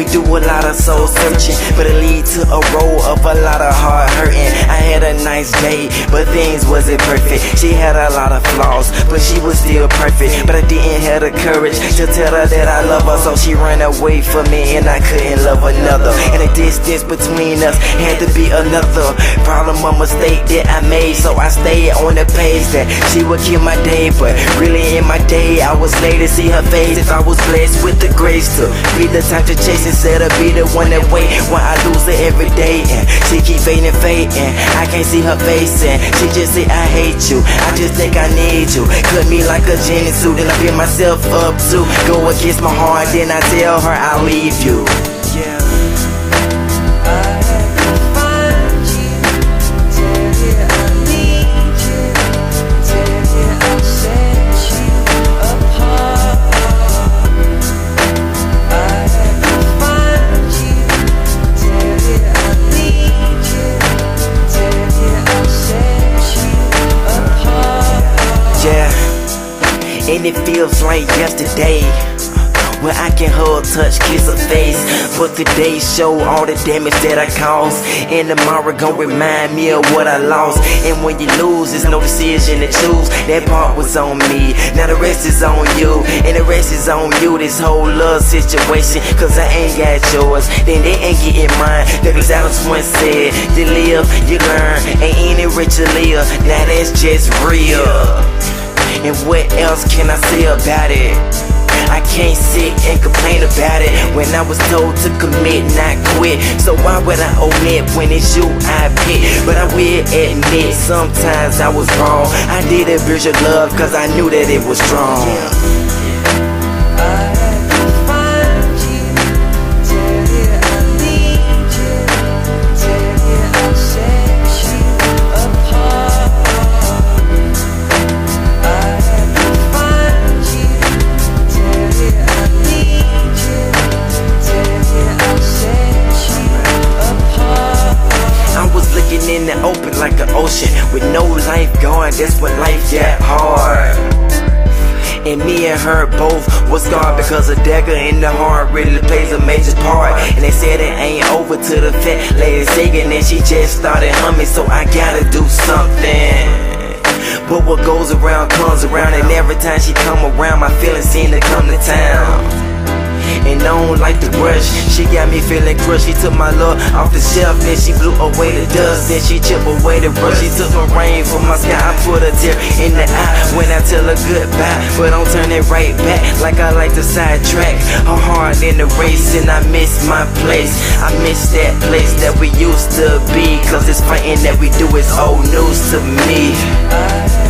We do a lot of soul searching, but it lead to a road of a lot of hard hurting. I had a nice day, but things wasn't perfect. She had a lot of flaws, but she was still perfect. But I didn't have the courage to tell her that I love her, so she ran away from me and I couldn't love another. And the distance between us had to be another problem, a mistake that I made, so I stayed on the page that she would kill my day. But really in my day, I was late to see her face. If I was blessed with the grace to be the type to chase instead of be the one that wait when I lose her every day. And she keep fading, fading, I can't see her face, and she just say I hate you, I just think I need you. Cut me like a genie suit, and I pick myself up to go against my heart, then I tell her I'll leave you. Yeah. And it feels like yesterday when I can hug, touch, kiss her face. But today show all the damage that I caused, and tomorrow gon' remind me of what I lost. And when you lose, there's no decision to choose. That part was on me, now the rest is on you, and the rest is on you. This whole love situation, cause I ain't got yours, then they ain't getting mine. Douglas Adams once said, you live, you learn, ain't any richer live. Now that's just real. And what else can I say about it? I can't sit and complain about it when I was told to commit, not quit. So why would I omit when it's you I pick? But I will admit, sometimes I was wrong. I did abuse your love cause I knew that it was strong. In the open like an ocean with no lifeguard, that's when life got hard. And me and her both was scarred because a dagger in the heart really plays a major part. And they said it ain't over till the fat lady singing, and she just started humming, so I gotta do something. But what goes around comes around, and every time she come around, my feelings seem to come to town. And I don't like the rush, she got me feeling crushed. She took my love off the shelf, then she blew away the dust, then she chipped away the brush. She took my rain from my sky, I put a tear in the eye when I tell her goodbye, but don't turn it right back like I like to sidetrack her heart in the race. And I miss my place, I miss that place that we used to be, cause this fighting that we do is old news to me.